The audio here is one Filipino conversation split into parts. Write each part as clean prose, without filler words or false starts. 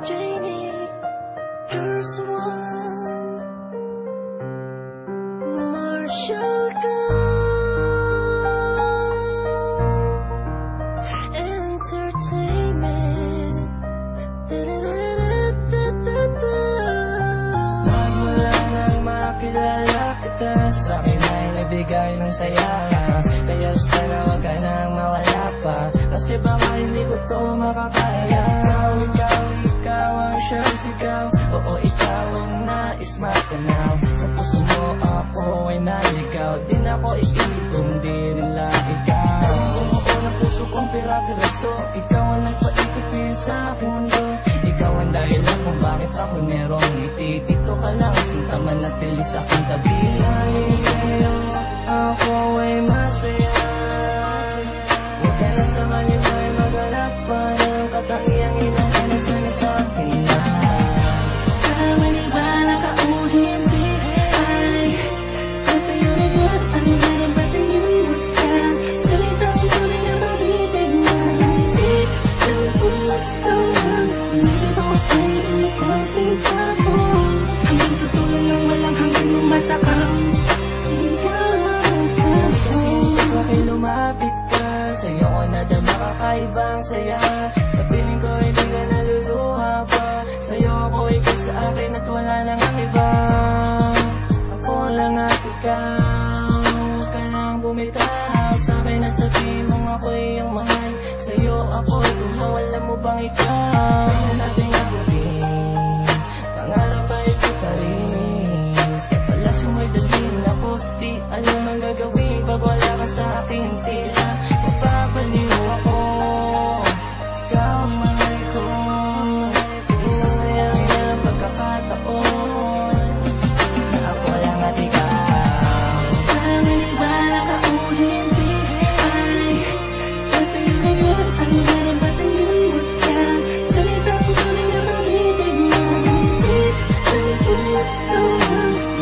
Janie, here's one Marshall Entertainment. Magmula nang makilala kita, sa'kin ay nabigay ng saya. Kaya sana wag ka nang mawala pa, kasi baka hindi ko to makakaya. Ikaw ang siyang sigaw, oo ikaw ang nais matanaw. Sa puso mo ako ay naligaw, di na ako ipilit kung di rin lang ikaw. Bumuo ng puso kong pira-piraso, ikaw ang nagpaikot sa aking mundo. Ikaw ang dahilan kung bakit ako merong ngiti. Dito ka lang, sinta manatili sa aking tabi. Dahil sa'yo ako ay masaya. Huwag ka na sa kanila ay maghanap pa ng katangiang hinahanap sana sa akin na. Sa maniwala ka o hindi ay nasa'yo na yan ang narabating yung gusto. Salitang tunay na pag-ibig na hangit ng puso. Hindi ba ko ay ikaw sinta ko? Hanggang sa tulong ng walang hanggang lumasakang ikaw ako. Sa akin lumapit ka, sa'yo ko nadama kakaibang saya. Sa piling ko hindi ka naluluha pa, sa'yo ako ikaw sa akin at wala nang ang iba. Ako lang at ikaw, huwag ka nang bumitaw sa akin at sabihin mong ako iyong mahal. Sa'yo ako wala mo bang ikaw na nating abutin, pangarap ay ito pa rin. Sa palasyo mo'y dalhin ako, di alam ang gagawin pag wala ka sa akin. Tila mapapaliw ako, ikaw ang mahal ko. Isasayang niya pagkakataon, ako lang at ikaw. Sa maniwala ka o hindi ay nasa'yo na yan ang narabating yung gusto. Salitang tunay na pag-ibig na hangit ng puso.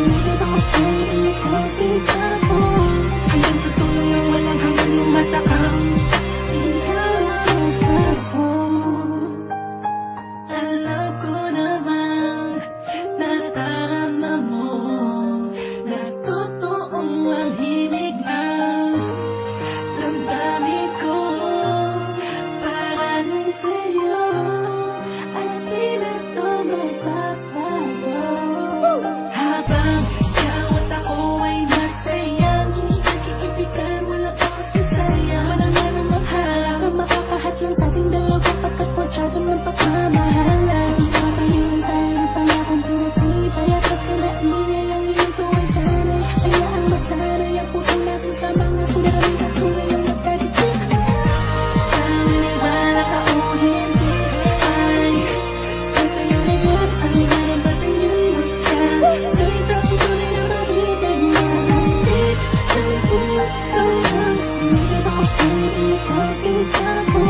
Hindi ba ko ay ikaw sinta ko? Hanggang sa tulong ng walang hanggang lumasakang ikaw ako. Alam ko namang nadarama mo na totoong ang himig ang damdamin ko para lang sa'yo at di na to magbabago. Habang ikaw at ako ay masayang nag-iibigan, wala pa kasayang. Wala na namang harap, makapahat lang sa ating dalawa pagkat masyado ng pagmamahalan. Papayuan sa'yo ng pangakong pinagtibay at mas pinaiya lang yun ko ay sanay. Ayaang masanay ang puso natin sa mga suliranin at tulay ang magkadikit. Sa maniwala ka o hindi ay nasa'yo na yan ang narabating yung gusto. Salitang tunay na pag-ibig na hangit ng puso. Hindi ba ko ay ikaw sinta ko?